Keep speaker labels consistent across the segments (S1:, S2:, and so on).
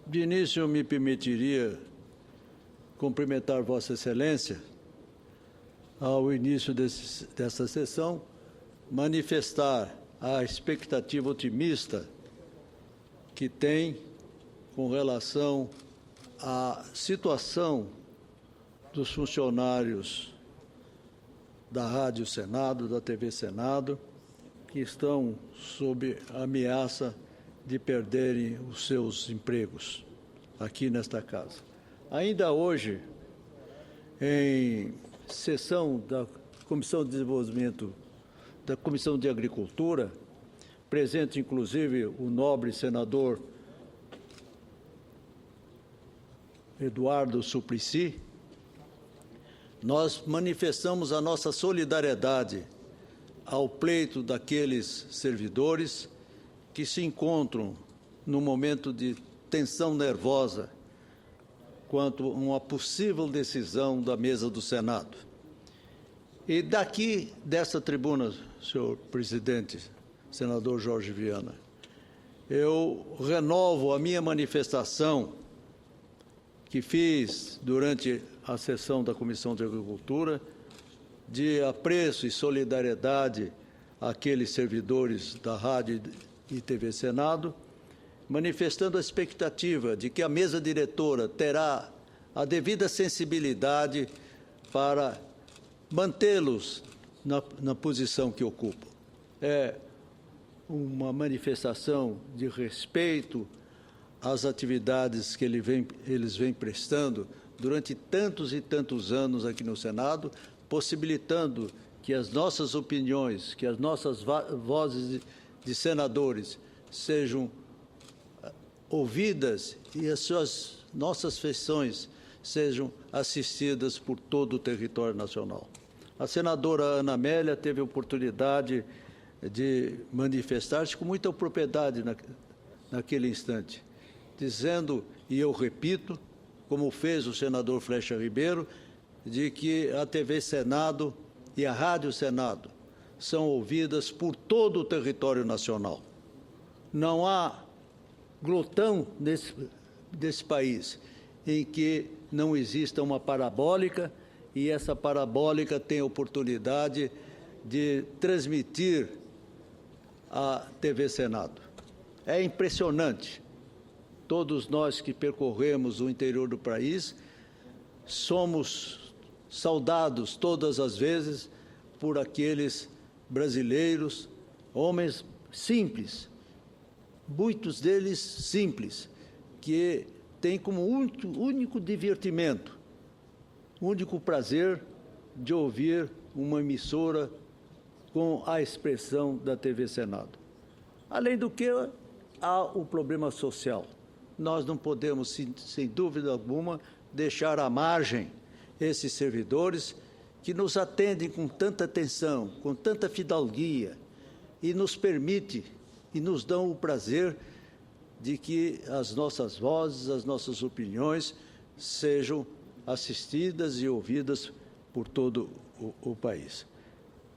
S1: De início, eu me permitiria cumprimentar Vossa Excelência ao início dessa sessão, manifestar a expectativa otimista que tem com relação à situação dos funcionários da Rádio Senado, da TV Senado, que estão sob ameaça de perderem os seus empregos aqui nesta casa. Ainda hoje, em sessão da Comissão de Desenvolvimento, da Comissão de Agricultura, presente inclusive o nobre senador Eduardo Suplicy, nós manifestamos a nossa solidariedade ao pleito daqueles servidores que se encontram num momento de tensão nervosa quanto a uma possível decisão da mesa do Senado. E daqui, dessa tribuna, senhor presidente, senador Jorge Viana, eu renovo a minha manifestação que fiz durante a sessão da Comissão de Agricultura de apreço e solidariedade àqueles servidores da Rádio e TV Senado, manifestando a expectativa de que a mesa diretora terá a devida sensibilidade para mantê-los na posição que ocupam. É uma manifestação de respeito às atividades que eles vêm prestando durante tantos e tantos anos aqui no Senado, possibilitando que as nossas opiniões, que as nossas vozes de senadores sejam ouvidas e as nossas feições sejam assistidas por todo o território nacional. A senadora Ana Amélia teve a oportunidade de manifestar-se com muita propriedade naquele instante, dizendo, e eu repito, como fez o senador Flecha Ribeiro, de que a TV Senado e a Rádio Senado são ouvidas por todo o território nacional. Não há glotão desse país em que não exista uma parabólica e essa parabólica tem a oportunidade de transmitir a TV Senado. É impressionante. Todos nós que percorremos o interior do país somos saudados todas as vezes por aqueles brasileiros, homens simples, muitos deles simples, que têm como único divertimento, único prazer de ouvir uma emissora com a expressão da TV Senado. Além do que, há o problema social. Nós não podemos, sem dúvida alguma, deixar à margem esses servidores que nos atendem com tanta atenção, com tanta fidalguia e nos permite e nos dão o prazer de que as nossas vozes, as nossas opiniões sejam assistidas e ouvidas por todo o país.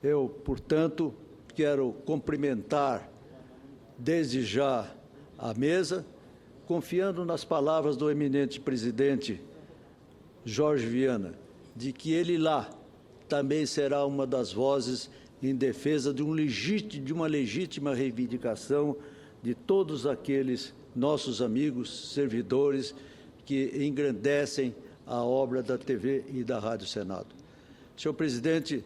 S1: Eu, portanto, quero cumprimentar desde já a mesa, confiando nas palavras do eminente presidente Jorge Viana, de que ele lá também será uma das vozes em defesa de uma legítima reivindicação de todos aqueles nossos amigos, servidores, que engrandecem a obra da TV e da Rádio Senado. Senhor presidente,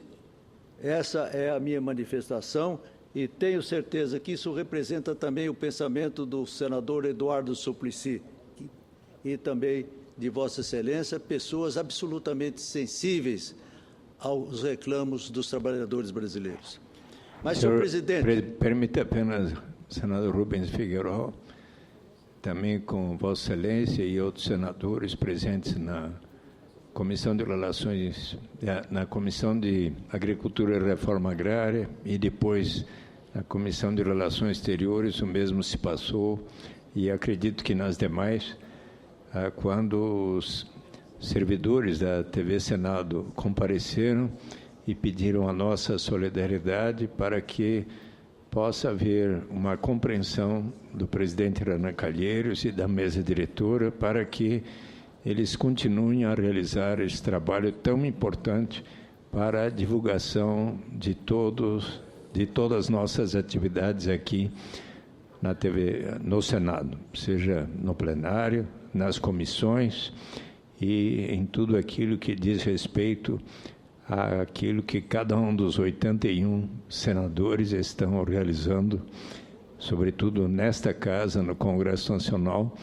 S1: essa é a minha manifestação e tenho certeza que isso representa também o pensamento do senador Eduardo Suplicy e também de Vossa Excelência, pessoas absolutamente sensíveis aos reclamos dos trabalhadores brasileiros. Mas, senhor presidente...
S2: Permita apenas, senador Rubens Figueiredo, também com Vossa Excelência e outros senadores presentes na Comissão de Relações, na Comissão de Agricultura e Reforma Agrária e depois na Comissão de Relações Exteriores, o mesmo se passou e acredito que nas demais, quando os servidores da TV Senado compareceram e pediram a nossa solidariedade para que possa haver uma compreensão do presidente Renan Calheiros e da mesa diretora para que eles continuem a realizar esse trabalho tão importante para a divulgação de todas as nossas atividades aqui na TV, no Senado, seja no plenário, nas comissões e em tudo aquilo que diz respeito àquilo que cada um dos 81 senadores estão realizando, sobretudo nesta casa, no Congresso Nacional,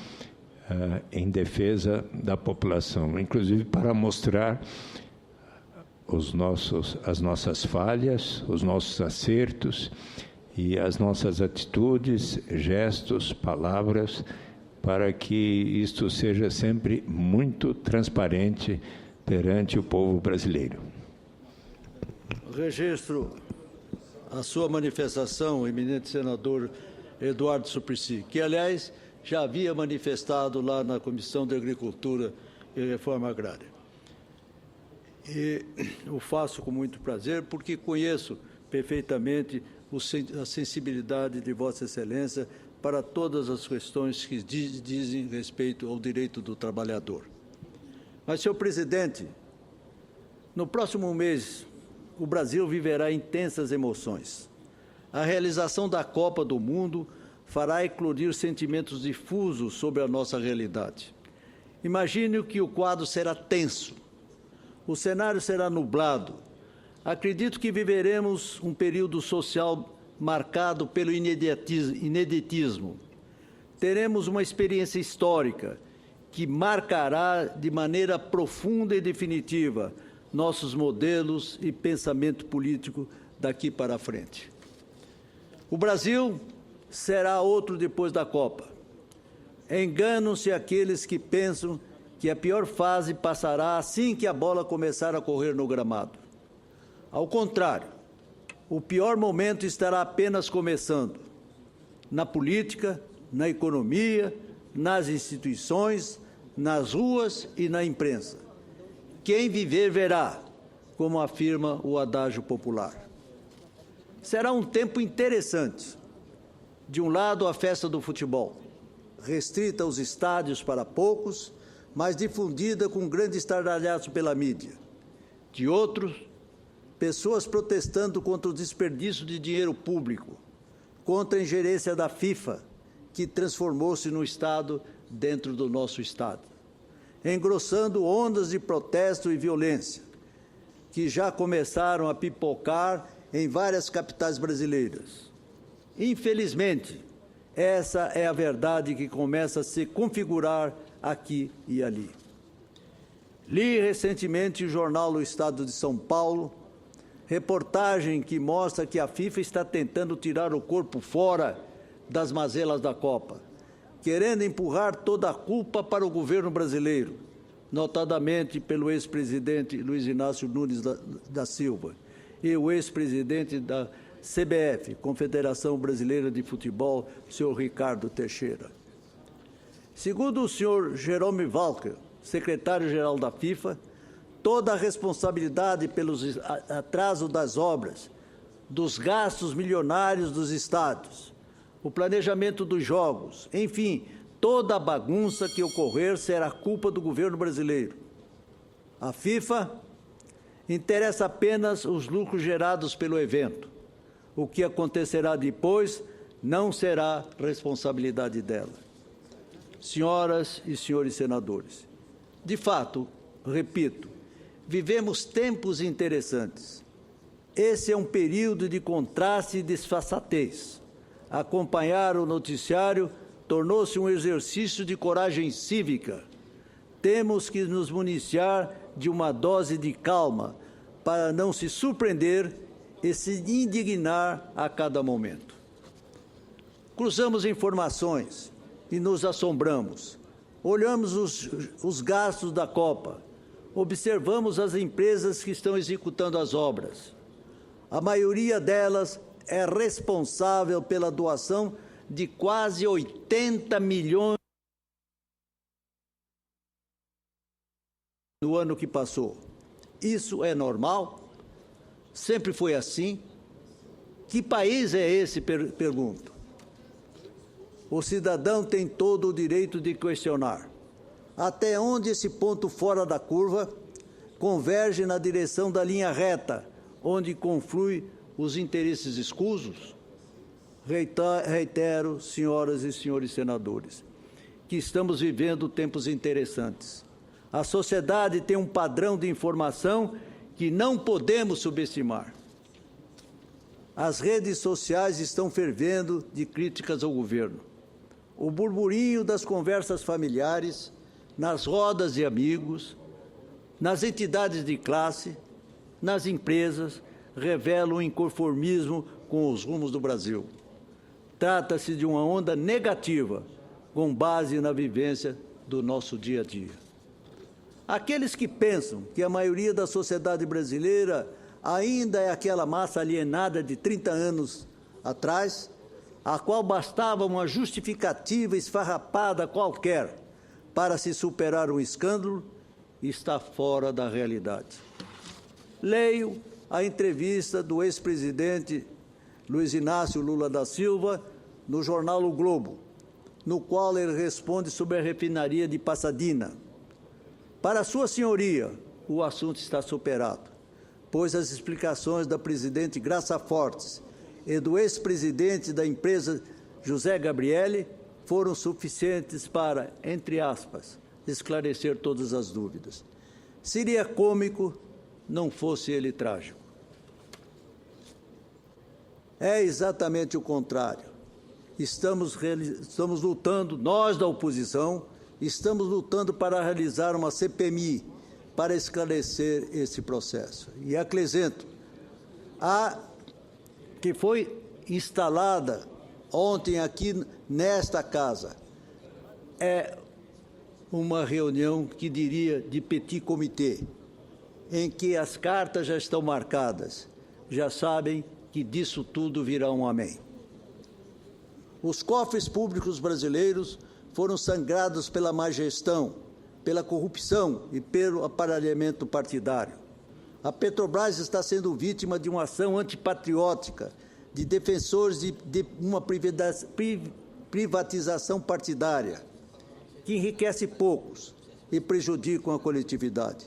S2: em defesa da população, inclusive para mostrar as nossas falhas, os nossos acertos e as nossas atitudes, gestos, palavras, para que isto seja sempre muito transparente perante o povo brasileiro.
S1: Registro a sua manifestação, eminente senador Eduardo Suplicy, que, aliás, já havia manifestado lá na Comissão de Agricultura e Reforma Agrária. E o faço com muito prazer, porque conheço perfeitamente a sensibilidade de Vossa Excelência para todas as questões que dizem respeito ao direito do trabalhador. Mas, senhor presidente, no próximo mês, o Brasil viverá intensas emoções. A realização da Copa do Mundo fará eclodir sentimentos difusos sobre a nossa realidade. Imagine que o quadro será tenso, o cenário será nublado. Acredito que viveremos um período social marcado pelo ineditismo. Teremos uma experiência histórica que marcará de maneira profunda e definitiva nossos modelos e pensamento político daqui para frente. O Brasil será outro depois da Copa. Enganam-se aqueles que pensam que a pior fase passará assim que a bola começar a correr no gramado. Ao contrário, o pior momento estará apenas começando. Na política, na economia, nas instituições, nas ruas e na imprensa. Quem viver verá, como afirma o adágio popular. Será um tempo interessante. De um lado, a festa do futebol, restrita aos estádios para poucos, mas difundida com grande estardalhaço pela mídia. De outro, pessoas protestando contra o desperdício de dinheiro público, contra a ingerência da FIFA, que transformou-se no Estado dentro do nosso Estado, engrossando ondas de protesto e violência, que já começaram a pipocar em várias capitais brasileiras. Infelizmente, essa é a verdade que começa a se configurar aqui e ali. Li recentemente o jornal O Estado de São Paulo, reportagem que mostra que a FIFA está tentando tirar o corpo fora das mazelas da Copa, querendo empurrar toda a culpa para o governo brasileiro, notadamente pelo ex-presidente Luiz Inácio Nunes da Silva e o ex-presidente da CBF, Confederação Brasileira de Futebol, senhor Ricardo Teixeira. Segundo o senhor Jerome Walker, secretário-geral da FIFA, toda a responsabilidade pelos atrasos das obras, dos gastos milionários dos estádios, o planejamento dos jogos, enfim, toda a bagunça que ocorrer será culpa do governo brasileiro. A FIFA interessa apenas os lucros gerados pelo evento. O que acontecerá depois não será responsabilidade dela. Senhoras e senhores senadores, de fato, repito, vivemos tempos interessantes. Esse é um período de contraste e desfaçatez. Acompanhar o noticiário tornou-se um exercício de coragem cívica. Temos que nos municiar de uma dose de calma para não se surpreender e se indignar a cada momento. Cruzamos informações e nos assombramos. Olhamos os gastos da Copa. Observamos as empresas que estão executando as obras. A maioria delas é responsável pela doação de quase 80 milhões no ano que passou. Isso é normal? Sempre foi assim? Que país é esse, pergunto? O cidadão tem todo o direito de questionar até onde esse ponto fora da curva converge na direção da linha reta, onde confluem os interesses escusos. Reitero, senhoras e senhores senadores, que estamos vivendo tempos interessantes. A sociedade tem um padrão de informação que não podemos subestimar. As redes sociais estão fervendo de críticas ao governo. O burburinho das conversas familiares, nas rodas de amigos, nas entidades de classe, nas empresas, revela o inconformismo com os rumos do Brasil. Trata-se de uma onda negativa, com base na vivência do nosso dia a dia. Aqueles que pensam que a maioria da sociedade brasileira ainda é aquela massa alienada de 30 anos atrás, a qual bastava uma justificativa esfarrapada qualquer para se superar um escândalo, está fora da realidade. Leio a entrevista do ex-presidente Luiz Inácio Lula da Silva no jornal O Globo, no qual ele responde sobre a refinaria de Pasadena. Para sua senhoria, o assunto está superado, pois as explicações da presidente Graça Fortes e do ex-presidente da empresa José Gabrielli foram suficientes para, entre aspas, esclarecer todas as dúvidas. Seria cômico não fosse ele trágico. É exatamente o contrário. Estamos lutando, nós da oposição, estamos lutando para realizar uma CPMI para esclarecer esse processo. E acrescento, a que foi instalada ontem aqui nesta casa é uma reunião que diria de petit comité, em que as cartas já estão marcadas, já sabem que disso tudo virá um amém. Os cofres públicos brasileiros foram sangrados pela má gestão, pela corrupção e pelo aparelhamento partidário. A Petrobras está sendo vítima de uma ação antipatriótica, de defensores de uma privatização partidária, que enriquece poucos e prejudica a coletividade.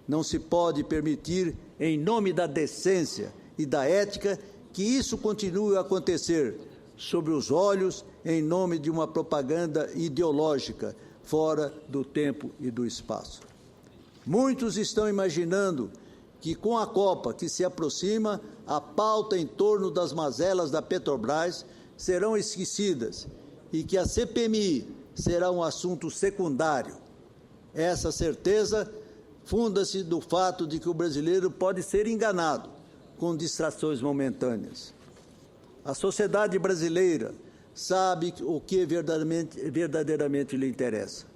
S1: Não se pode permitir, em nome da decência e da ética, que isso continue a acontecer sob os olhos, em nome de uma propaganda ideológica, fora do tempo e do espaço. Muitos estão imaginando que, com a Copa que se aproxima, a pauta em torno das mazelas da Petrobras serão esquecidas e que a CPMI será um assunto secundário. Essa certeza funda-se do fato de que o brasileiro pode ser enganado com distrações momentâneas. A sociedade brasileira sabe o que verdadeiramente lhe interessa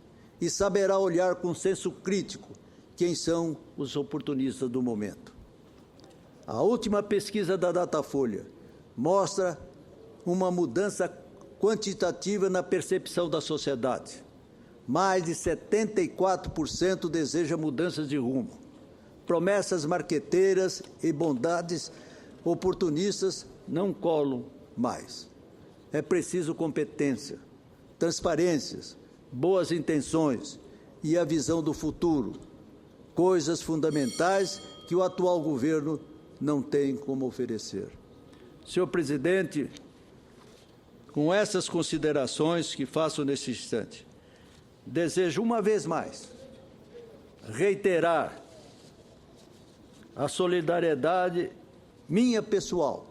S1: e saberá olhar com senso crítico quem são os oportunistas do momento. A última pesquisa da Datafolha mostra uma mudança quantitativa na percepção da sociedade. Mais de 74% deseja mudanças de rumo. Promessas marqueteiras e bondades oportunistas não colam mais. É preciso competência, transparências, boas intenções e a visão do futuro, coisas fundamentais que o atual governo não tem como oferecer. Senhor presidente, com essas considerações que faço neste instante, desejo uma vez mais reiterar a solidariedade minha pessoal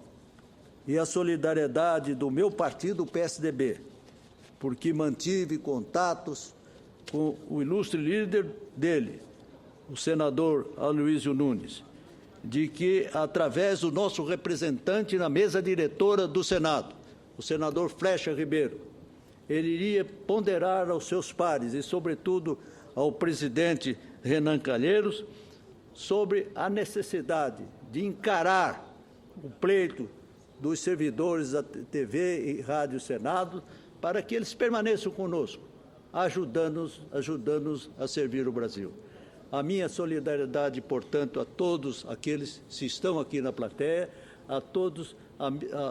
S1: e a solidariedade do meu partido, o PSDB, porque mantive contatos com o ilustre líder dele, o senador Aloysio Nunes, de que, através do nosso representante na mesa diretora do Senado, o senador Flecha Ribeiro, ele iria ponderar aos seus pares e, sobretudo, ao presidente Renan Calheiros sobre a necessidade de encarar o pleito dos servidores da TV e Rádio Senado para que eles permaneçam conosco, ajudando-nos a servir o Brasil. A minha solidariedade, portanto, a todos aqueles que estão aqui na plateia, a todos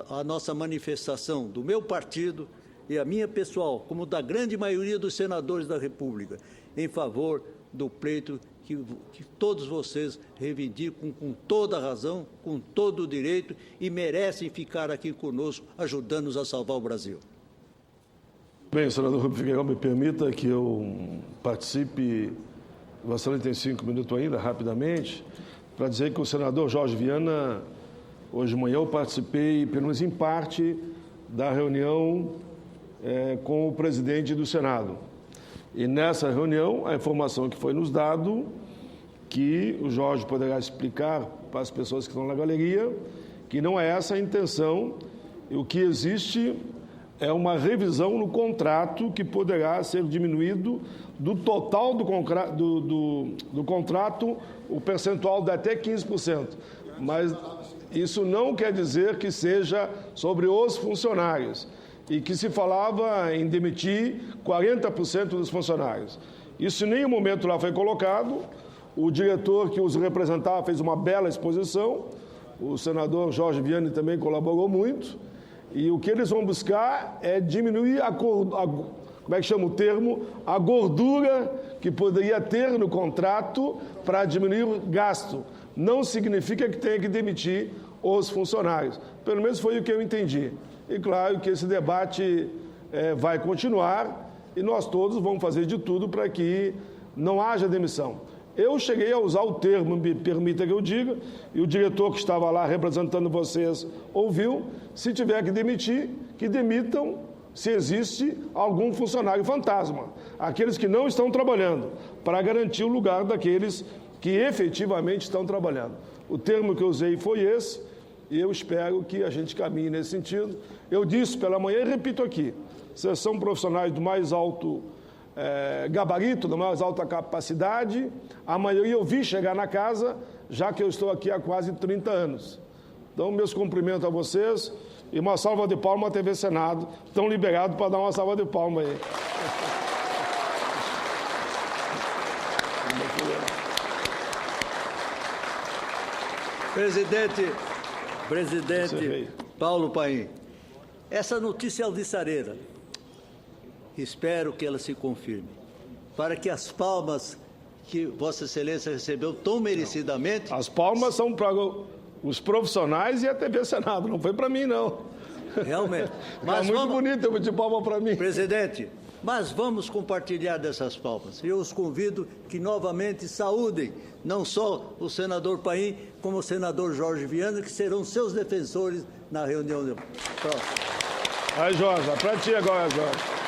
S1: a nossa manifestação do meu partido e a minha pessoal, como da grande maioria dos senadores da República, em favor do pleito que todos vocês reivindicam com toda a razão, com todo o direito e merecem ficar aqui conosco, ajudando-nos a salvar o Brasil.
S3: Bem, senador Rubem Figueiredo, me permita que eu participe, Vossa Excelência tem 5 minutos ainda, rapidamente, para dizer que o senador Jorge Viana, hoje de manhã eu participei, pelo menos em parte, da reunião com o presidente do Senado. E nessa reunião, a informação que foi nos dado, que o Jorge poderá explicar para as pessoas que estão na galeria, que não é essa a intenção, e o que existe é uma revisão no contrato que poderá ser diminuído do total do contrato, o percentual de até 15%. Mas isso não quer dizer que seja sobre os funcionários e que se falava em demitir 40% dos funcionários. Isso em nenhum momento lá foi colocado. O diretor que os representava fez uma bela exposição. O senador Jorge Viana também colaborou muito. E o que eles vão buscar é diminuir como é que chama o termo? A gordura que poderia ter no contrato para diminuir o gasto. Não significa que tenha que demitir os funcionários. Pelo menos foi o que eu entendi. E claro que esse debate vai continuar e nós todos vamos fazer de tudo para que não haja demissão. Eu cheguei a usar o termo, me permita que eu diga, e o diretor que estava lá representando vocês ouviu, se tiver que demitir, que demitam se existe algum funcionário fantasma, aqueles que não estão trabalhando, para garantir o lugar daqueles que efetivamente estão trabalhando. O termo que eu usei foi esse, e eu espero que a gente caminhe nesse sentido. Eu disse pela manhã e repito aqui, vocês são profissionais do mais alto gabarito, da mais alta capacidade, a maioria eu vi chegar na casa, já que eu estou aqui há quase 30 anos. Então, meus cumprimentos a vocês e uma salva de palmas à TV Senado. Estão liberados para dar uma salva de palmas aí.
S1: Presidente Paulo Paim, essa notícia alvissareira, espero que ela se confirme, para que as palmas que Vossa Excelência recebeu tão merecidamente...
S3: As palmas são para os profissionais e a TV Senado, não foi para mim, não.
S1: Realmente. Mas
S3: muito bonito, eu vou de palma para mim.
S1: Presidente, mas vamos compartilhar dessas palmas. Eu os convido que novamente saúdem não só o senador Paim, como o senador Jorge Viana, que serão seus defensores na reunião próxima.
S3: Aí, Jorge, para ti agora, Jorge.